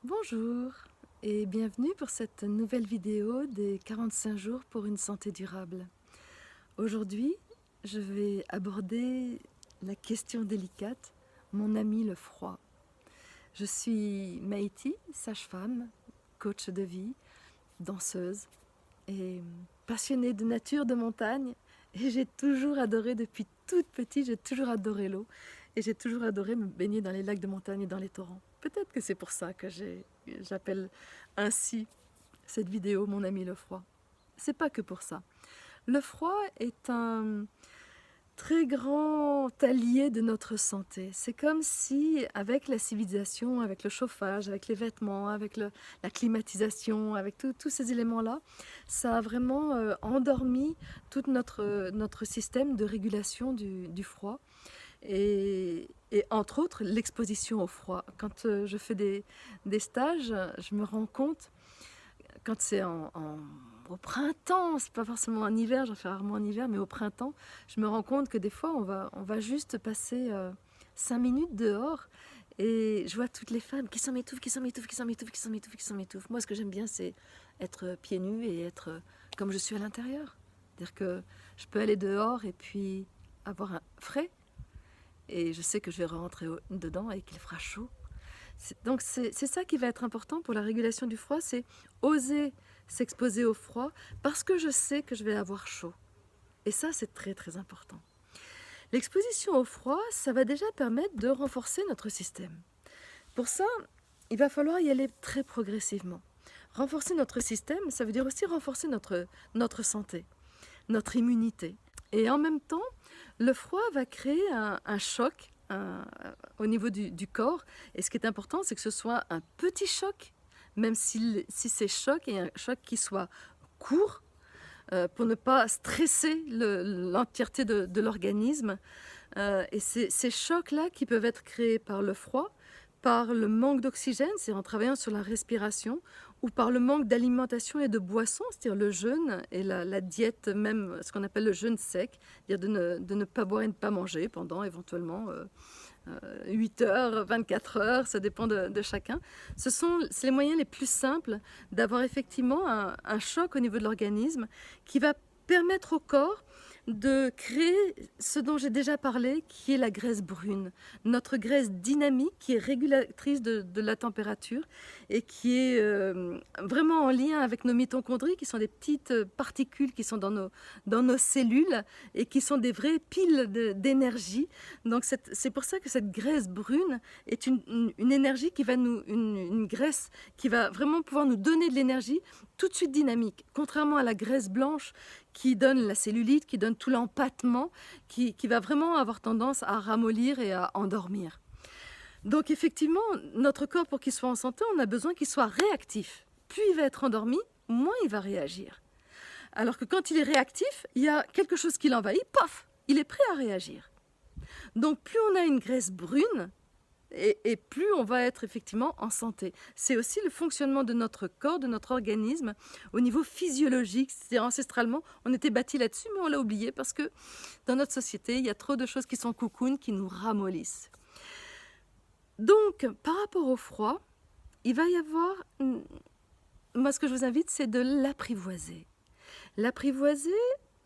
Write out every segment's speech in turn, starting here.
Bonjour et bienvenue pour cette nouvelle vidéo des 45 jours pour une santé durable. Aujourd'hui, je vais aborder la question délicate, mon ami le froid. Je suis Maïti, sage-femme, coach de vie, danseuse et passionnée de nature, de montagne. Et j'ai toujours adoré, depuis toute petite, j'ai toujours adoré l'eau. Et j'ai toujours adoré me baigner dans les lacs de montagne et dans les torrents. Peut-être que c'est pour ça que j'appelle ainsi cette vidéo mon ami le froid. C'est pas que pour ça. Le froid est un très grand allié de notre santé. C'est comme si, avec la civilisation, avec le chauffage, avec les vêtements, avec la climatisation, avec tous ces éléments-là, ça a vraiment endormi tout notre système de régulation du froid. Et entre autres, l'exposition au froid. Quand je fais des stages, je me rends compte, quand c'est au printemps, c'est pas forcément en hiver, j'en fais rarement en hiver, mais au printemps, je me rends compte que des fois, on va juste passer 5 minutes dehors et je vois toutes les femmes qui s'en m'étouffent, qui s'en m'étouffent, qui s'en m'étouffent, qui s'en m'étouffent, qui s'en m'étouffent. Moi, ce que j'aime bien, c'est être pieds nus et être comme je suis à l'intérieur. C'est-à-dire que je peux aller dehors et puis avoir un frais, et je sais que je vais rentrer dedans et qu'il fera chaud. Donc c'est ça qui va être important pour la régulation du froid, c'est oser s'exposer au froid parce que je sais que je vais avoir chaud. Et ça, c'est très très important. L'exposition au froid, ça va déjà permettre de renforcer notre système. Pour ça, il va falloir y aller très progressivement. Renforcer notre système, ça veut dire aussi renforcer notre santé, notre immunité. Et en même temps, le froid va créer un choc au niveau du corps. Et ce qui est important, c'est que ce soit un petit choc, même si c'est choc, et un choc qui soit court, pour ne pas stresser l'entièreté de l'organisme. Et ces chocs-là qui peuvent être créés par le froid, par le manque d'oxygène, c'est en travaillant sur la respiration, ou par le manque d'alimentation et de boissons, c'est-à-dire le jeûne et la diète, même ce qu'on appelle le jeûne sec, c'est-à-dire de ne pas boire et ne pas manger pendant éventuellement 8 heures, 24 heures, ça dépend de chacun. C'est les moyens les plus simples d'avoir effectivement un choc au niveau de l'organisme qui va permettre au corps de créer ce dont j'ai déjà parlé, qui est la graisse brune. Notre graisse dynamique qui est régulatrice de la température et qui est vraiment en lien avec nos mitochondries, qui sont des petites particules qui sont dans nos cellules et qui sont des vraies piles d'énergie. Donc c'est pour ça que cette graisse brune est une énergie qui va une graisse qui va vraiment pouvoir nous donner de l'énergie tout de suite dynamique, contrairement à la graisse blanche qui donne la cellulite, qui donne tout l'empattement, qui va vraiment avoir tendance à ramollir et à endormir. Donc effectivement, notre corps, pour qu'il soit en santé, on a besoin qu'il soit réactif. Plus il va être endormi, moins il va réagir. Alors que quand il est réactif, il y a quelque chose qui l'envahit, paf, il est prêt à réagir. Donc plus on a une graisse brune, et plus on va être effectivement en santé. C'est aussi le fonctionnement de notre corps, de notre organisme, au niveau physiologique. C'est-à-dire ancestralement, on était bâti là-dessus, mais on l'a oublié parce que dans notre société, il y a trop de choses qui sont cocoon, qui nous ramollissent. Donc, par rapport au froid, il va y avoir... Moi, ce que je vous invite, c'est de l'apprivoiser. L'apprivoiser,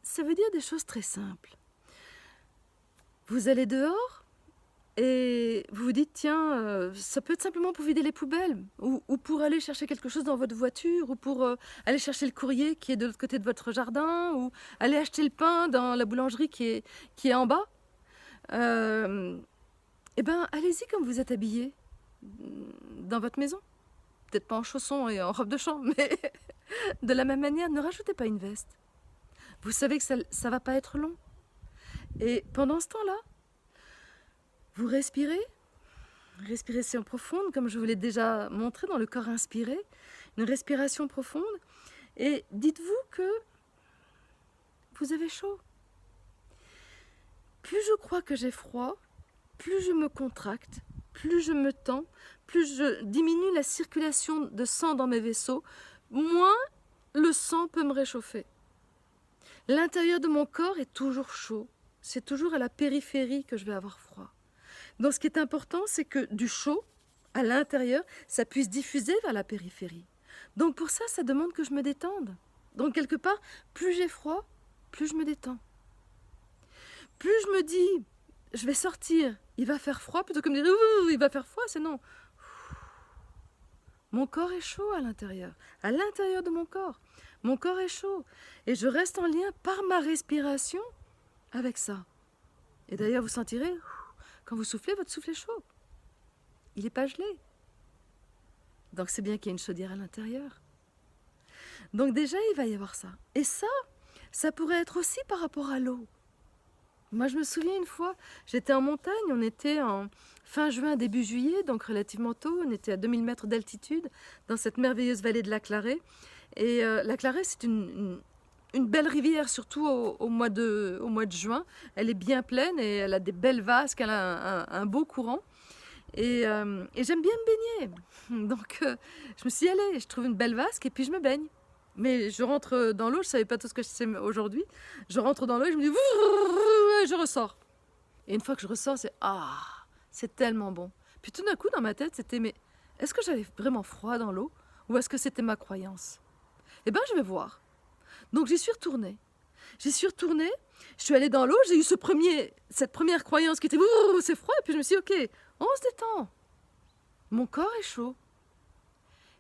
ça veut dire des choses très simples. Vous allez dehors, et vous vous dites, tiens, ça peut être simplement pour vider les poubelles, ou pour aller chercher quelque chose dans votre voiture, ou pour aller chercher le courrier qui est de l'autre côté de votre jardin, ou aller acheter le pain dans la boulangerie qui est en bas. Eh bien, allez-y comme vous êtes habillé dans votre maison. Peut-être pas en chaussons et en robe de chambre, mais de la même manière, ne rajoutez pas une veste. Vous savez que ça ne va pas être long. Et pendant ce temps-là, vous respirez. Respiration profonde, comme je vous l'ai déjà montré dans le corps inspiré. Une respiration profonde. Et dites-vous que vous avez chaud. Plus je crois que j'ai froid, plus je me contracte, plus je me tends, plus je diminue la circulation de sang dans mes vaisseaux, moins le sang peut me réchauffer. L'intérieur de mon corps est toujours chaud. C'est toujours à la périphérie que je vais avoir froid. Donc ce qui est important, c'est que du chaud à l'intérieur, ça puisse diffuser vers la périphérie. Donc pour ça, ça demande que je me détende. Donc quelque part, plus j'ai froid, plus je me détends. Plus je me dis, je vais sortir, il va faire froid, plutôt que de me dire, ouh, il va faire froid, c'est non. Mon corps est chaud à l'intérieur de mon corps. Mon corps est chaud. Et je reste en lien par ma respiration avec ça. Et d'ailleurs, vous sentirez, quand vous soufflez, votre souffle est chaud. Il n'est pas gelé. Donc c'est bien qu'il y ait une chaudière à l'intérieur. Donc déjà, il va y avoir ça. Et ça pourrait être aussi par rapport à l'eau. Moi, je me souviens une fois, j'étais en montagne, on était en fin juin, début juillet, donc relativement tôt, on était à 2000 mètres d'altitude, dans cette merveilleuse vallée de la Clarée. Et la Clarée, c'est une belle rivière, surtout au mois de juin. Elle est bien pleine et elle a des belles vasques, elle a un beau courant. Et j'aime bien me baigner. Donc, je me suis dit, allez, je trouve une belle vasque et puis je me baigne. Mais je rentre dans l'eau, je ne savais pas tout ce que je sais aujourd'hui. Je rentre dans l'eau et je me dis, je ressors. Et une fois que je ressors, c'est tellement bon. Puis tout d'un coup, dans ma tête, c'était, mais est-ce que j'avais vraiment froid dans l'eau ou est-ce que c'était ma croyance? Eh bien, je vais voir. Donc, j'y suis retournée. Je suis allée dans l'eau, j'ai eu cette première croyance qui était, c'est froid. Et puis je me suis dit, ok, on se détend. Mon corps est chaud.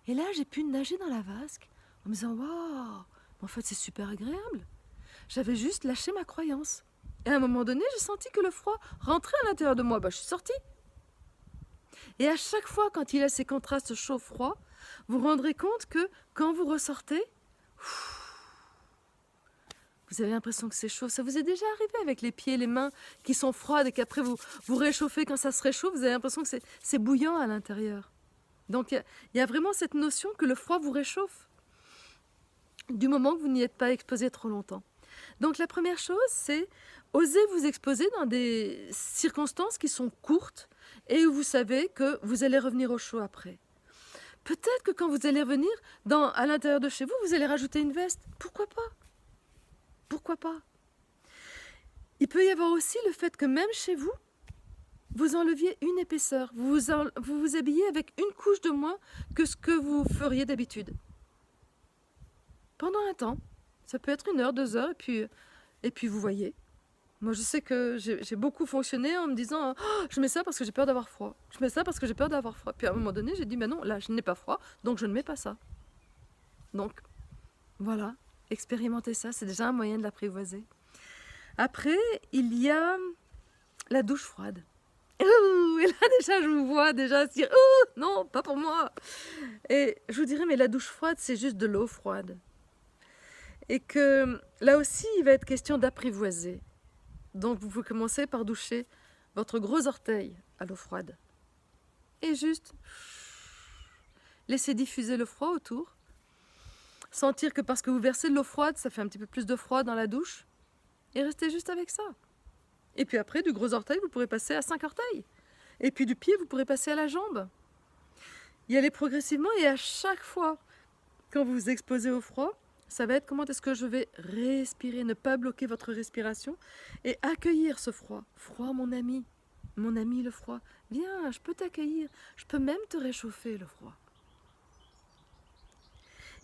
Et là, j'ai pu nager dans la vasque en me disant, waouh, en fait, c'est super agréable. J'avais juste lâché ma croyance. Et à un moment donné, j'ai senti que le froid rentrait à l'intérieur de moi. Je suis sortie. Et à chaque fois, quand il y a ces contrastes chaud-froid, vous vous rendrez compte que quand vous ressortez, vous avez l'impression que c'est chaud. Ça vous est déjà arrivé avec les pieds, les mains qui sont froides et qu'après vous réchauffez quand ça se réchauffe, vous avez l'impression que c'est bouillant à l'intérieur. Donc il y a vraiment cette notion que le froid vous réchauffe du moment que vous n'y êtes pas exposé trop longtemps. Donc la première chose, c'est oser vous exposer dans des circonstances qui sont courtes et où vous savez que vous allez revenir au chaud après. Peut-être que quand vous allez revenir à l'intérieur de chez vous, vous allez rajouter une veste. Pourquoi pas ? Pourquoi pas? Il peut y avoir aussi le fait que même chez vous, vous enleviez une épaisseur. Vous vous habillez avec une couche de moins que ce que vous feriez d'habitude. Pendant un temps, ça peut être 1 heure, 2 heures, et puis vous voyez. Moi, je sais que j'ai beaucoup fonctionné en me disant je mets ça parce que j'ai peur d'avoir froid. Je mets ça parce que j'ai peur d'avoir froid. Puis à un moment donné, j'ai dit mais non, là, je n'ai pas froid, donc je ne mets pas ça. Donc, voilà. Expérimentez ça, c'est déjà un moyen de l'apprivoiser. Après, il y a la douche froide. Et là déjà, je vous vois déjà se dire non, pas pour moi. Et je vous dirais, mais la douche froide, c'est juste de l'eau froide. Et que là aussi, il va être question d'apprivoiser. Donc, vous pouvez commencer par doucher votre gros orteil à l'eau froide. Et juste laisser diffuser le froid autour. Sentir que parce que vous versez de l'eau froide, ça fait un petit peu plus de froid dans la douche. Et restez juste avec ça. Et puis après, du gros orteil, vous pourrez passer à 5 orteils. Et puis du pied, vous pourrez passer à la jambe. Y aller progressivement et à chaque fois, quand vous vous exposez au froid, ça va être comment est-ce que je vais respirer, ne pas bloquer votre respiration et accueillir ce froid. Froid, mon ami le froid. Viens, je peux t'accueillir. Je peux même te réchauffer le froid.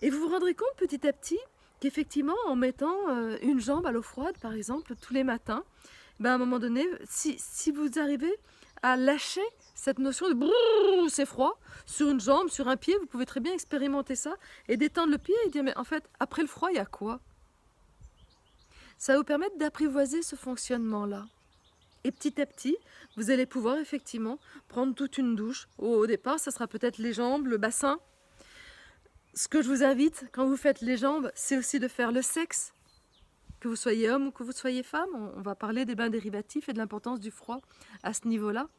Et vous vous rendrez compte petit à petit qu'effectivement, en mettant une jambe à l'eau froide, par exemple, tous les matins, à un moment donné, si vous arrivez à lâcher cette notion de brrr, c'est froid, sur une jambe, sur un pied, vous pouvez très bien expérimenter ça et détendre le pied et dire, mais en fait, après le froid, il y a quoi? Ça va vous permettre d'apprivoiser ce fonctionnement-là. Et petit à petit, vous allez pouvoir effectivement prendre toute une douche. Au départ, ça sera peut-être les jambes, le bassin. Ce que je vous invite, quand vous faites les jambes, c'est aussi de faire le sexe. Que vous soyez homme ou que vous soyez femme, on va parler des bains dérivatifs et de l'importance du froid à ce niveau-là.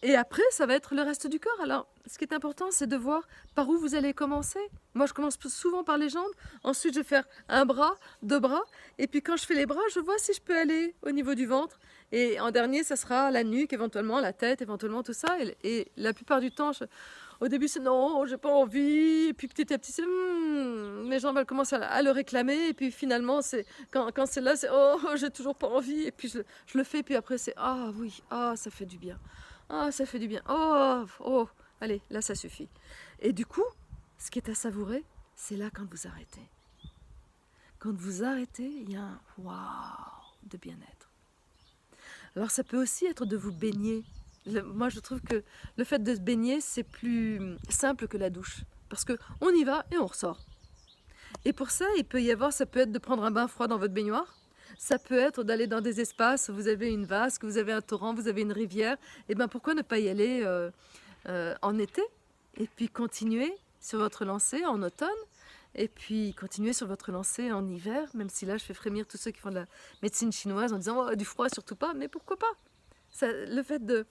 Et après, ça va être le reste du corps. Alors, ce qui est important, c'est de voir par où vous allez commencer. Moi, je commence souvent par les jambes. Ensuite, je vais faire un bras, 2 bras. Et puis, quand je fais les bras, je vois si je peux aller au niveau du ventre. Et en dernier, ça sera la nuque, éventuellement la tête, éventuellement tout ça. Et la plupart du temps, au début, c'est non, j'ai pas envie. Et puis petit à petit, c'est mes jambes elles commencent à le réclamer. Et puis finalement, c'est quand c'est là, c'est oh, j'ai toujours pas envie. Et puis je le fais. Puis après, c'est ah oui, ah ça fait du bien. Ah, ça fait du bien. Oh, oh, allez, là, ça suffit. Et du coup, ce qui est à savourer, c'est là quand vous arrêtez. Quand vous arrêtez, il y a un waouh de bien-être. Alors ça peut aussi être de vous baigner. Moi je trouve que le fait de se baigner c'est plus simple que la douche. Parce qu'on y va et on ressort. Et pour ça, il peut y avoir, ça peut être de prendre un bain froid dans votre baignoire. Ça peut être d'aller dans des espaces où vous avez une vasque, vous avez un torrent, vous avez une rivière. Et bien pourquoi ne pas y aller en été et puis continuer sur votre lancée en automne et puis continuer sur votre lancée en hiver, même si là je fais frémir tous ceux qui font de la médecine chinoise en disant oh, du froid surtout pas, mais pourquoi pas le fait de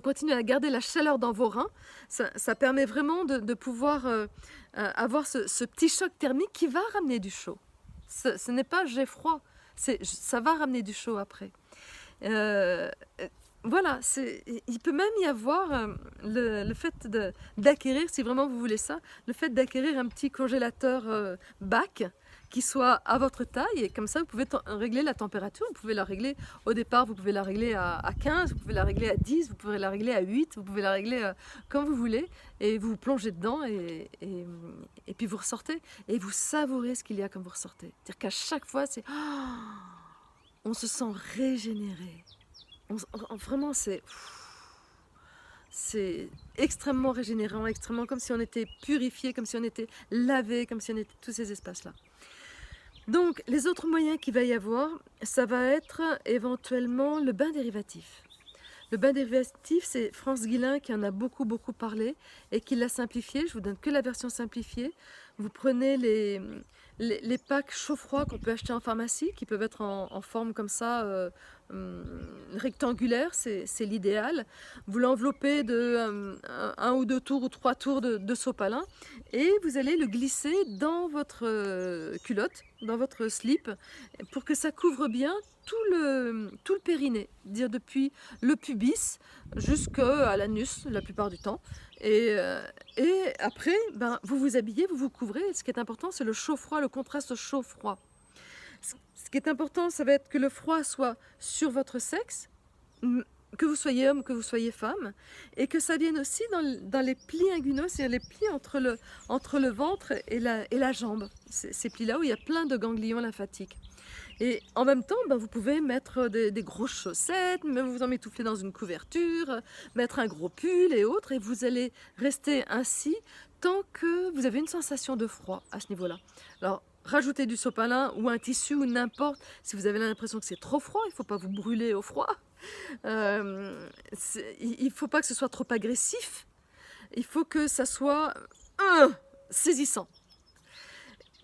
continuer à garder la chaleur dans vos reins, ça permet vraiment de pouvoir avoir ce petit choc thermique qui va ramener du chaud. Ce n'est pas j'ai froid, ça va ramener du chaud après. Euh, voilà, il peut même y avoir le fait d'acquérir, si vraiment vous voulez ça, le fait d'acquérir un petit congélateur bac qui soit à votre taille et comme ça vous pouvez régler la température, vous pouvez la régler au départ, vous pouvez la régler à 15, vous pouvez la régler à 10, vous pouvez la régler à 8, vous pouvez la régler comme vous voulez et vous plongez dedans et puis vous ressortez et vous savourez ce qu'il y a quand vous ressortez. C'est-à-dire qu'à chaque fois, on se sent régénéré. Vraiment, c'est extrêmement régénérant, extrêmement comme si on était purifié, comme si on était lavé, comme si on était tous ces espaces-là. Donc, les autres moyens qu'il va y avoir, ça va être éventuellement le bain dérivatif. Le bain dérivatif, c'est France Guillain qui en a beaucoup parlé et qui l'a simplifié. Je vous donne que la version simplifiée. Vous prenez les packs chaud-froid qu'on peut acheter en pharmacie, qui peuvent être en forme comme ça, rectangulaire, c'est l'idéal. Vous l'enveloppez de un ou deux tours ou 3 tours de sopalin et vous allez le glisser dans votre culotte, dans votre slip, pour que ça couvre bien tout le périnée, dire depuis le pubis jusqu'à l'anus la plupart du temps. Et après, vous vous habillez, vous vous couvrez. Et ce qui est important, c'est le chaud-froid, le contraste chaud-froid. Ce qui est important, ça va être que le froid soit sur votre sexe, que vous soyez homme, que vous soyez femme, et que ça vienne aussi dans les plis inguinaux, c'est-à-dire les plis entre le ventre et la jambe. Ces plis-là où il y a plein de ganglions lymphatiques. Et en même temps, vous pouvez mettre des grosses chaussettes, même vous emmitoufler dans une couverture, mettre un gros pull et autres, et vous allez rester ainsi tant que vous avez une sensation de froid à ce niveau-là. Alors, rajoutez du sopalin ou un tissu ou n'importe, si vous avez l'impression que c'est trop froid, il ne faut pas vous brûler au froid. Il ne faut pas que ce soit trop agressif, il faut que ça soit saisissant.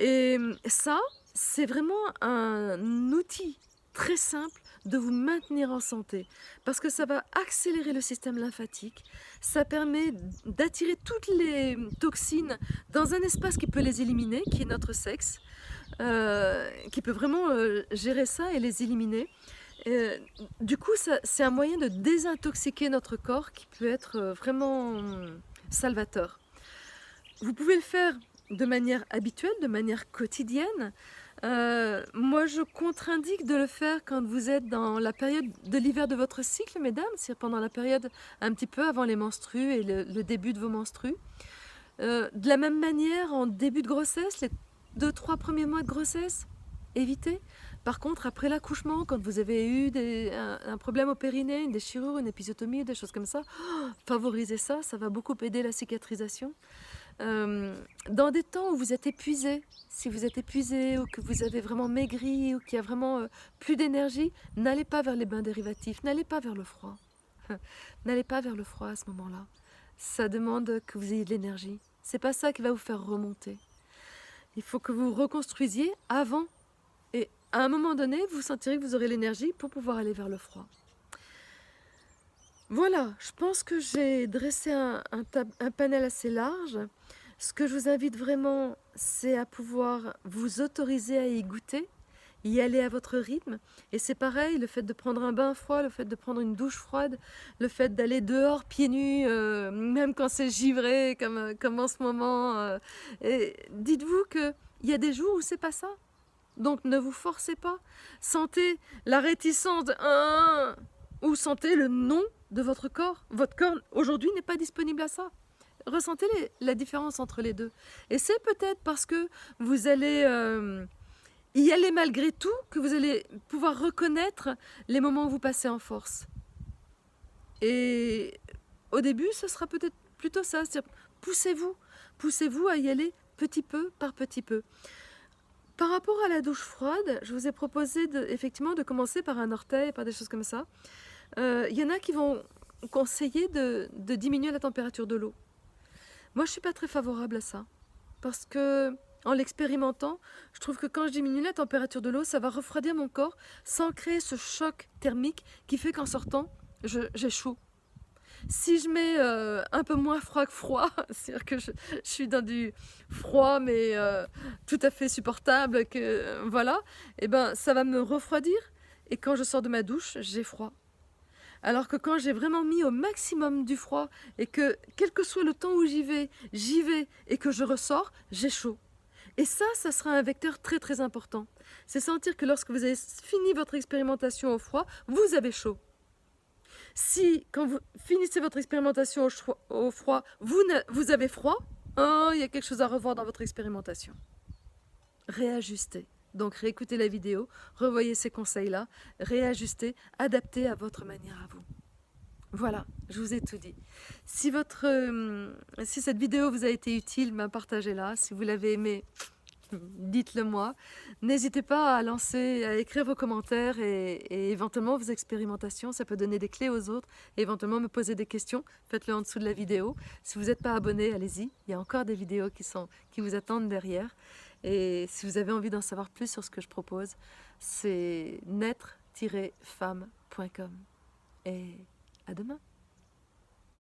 Et ça, c'est vraiment un outil très simple de vous maintenir en santé parce que ça va accélérer le système lymphatique, ça permet d'attirer toutes les toxines dans un espace qui peut les éliminer, qui est notre sexe, qui peut vraiment gérer ça et les éliminer. Du coup, c'est un moyen de désintoxiquer notre corps qui peut être vraiment salvateur. Vous pouvez le faire de manière habituelle, de manière quotidienne. Moi, je contre-indique de le faire quand vous êtes dans la période de l'hiver de votre cycle, mesdames, c'est pendant la période un petit peu avant les menstrues et le début de vos menstrues. De la même manière, en début de grossesse, les 2-3 premiers mois de grossesse, évitez. Par contre, après l'accouchement, quand vous avez eu un problème au périnée, une déchirure, une épisiotomie, des choses comme ça, favorisez ça, ça va beaucoup aider la cicatrisation. Dans des temps où vous êtes épuisé, si vous êtes épuisé ou que vous avez vraiment maigri ou qu'il y a vraiment plus d'énergie, n'allez pas vers les bains dérivatifs, n'allez pas vers le froid. N'allez pas vers le froid à ce moment-là. Ça demande que vous ayez de l'énergie. C'est pas ça qui va vous faire remonter. Il faut que vous reconstruisiez avant. Et à un moment donné, vous sentirez que vous aurez l'énergie pour pouvoir aller vers le froid. Voilà, je pense que j'ai dressé un panel assez large. Ce que je vous invite vraiment, c'est à pouvoir vous autoriser à y goûter, y aller à votre rythme. Et c'est pareil, le fait de prendre un bain froid, le fait de prendre une douche froide, le fait d'aller dehors pieds nus, même quand c'est givré, comme en ce moment. Et dites-vous qu'il y a des jours où c'est pas ça. Donc ne vous forcez pas. Sentez la réticence de ou sentez le non de votre corps. Votre corps, aujourd'hui, n'est pas disponible à ça. Ressentez la différence entre les deux. Et c'est peut-être parce que vous allez y aller malgré tout que vous allez pouvoir reconnaître les moments où vous passez en force. Et au début, ce sera peut-être plutôt ça, c'est-à-dire poussez-vous à y aller petit peu par petit peu. Par rapport à la douche froide, je vous ai proposé effectivement de commencer par un orteil, par des choses comme ça. Il y en a qui vont conseiller de diminuer la température de l'eau. Moi, je ne suis pas très favorable à ça, parce que en l'expérimentant, je trouve que quand je diminue la température de l'eau, ça va refroidir mon corps sans créer ce choc thermique qui fait qu'en sortant, j'ai chaud. Si je mets un peu moins froid que froid, c'est-à-dire que je suis dans du froid mais tout à fait supportable, voilà, et ben ça va me refroidir et quand je sors de ma douche, j'ai froid. Alors que quand j'ai vraiment mis au maximum du froid et que quel que soit le temps où j'y vais et que je ressors, j'ai chaud. Et ça sera un vecteur très très important. C'est sentir que lorsque vous avez fini votre expérimentation au froid, vous avez chaud. Si, quand vous finissez votre expérimentation au froid, vous avez froid, oh, il y a quelque chose à revoir dans votre expérimentation. Réajustez. Donc réécoutez la vidéo, revoyez ces conseils-là, réajustez, adaptez à votre manière à vous. Voilà, je vous ai tout dit. Si cette vidéo vous a été utile, partagez-la. Si vous l'avez aimée, dites-le moi. N'hésitez pas à écrire vos commentaires et éventuellement vos expérimentations. Ça peut donner des clés aux autres et éventuellement me poser des questions. Faites-le en dessous de la vidéo. Si vous n'êtes pas abonné, allez-y. Il y a encore des vidéos qui vous attendent derrière. Et si vous avez envie d'en savoir plus sur ce que je propose, c'est naître-femme.com. Et à demain.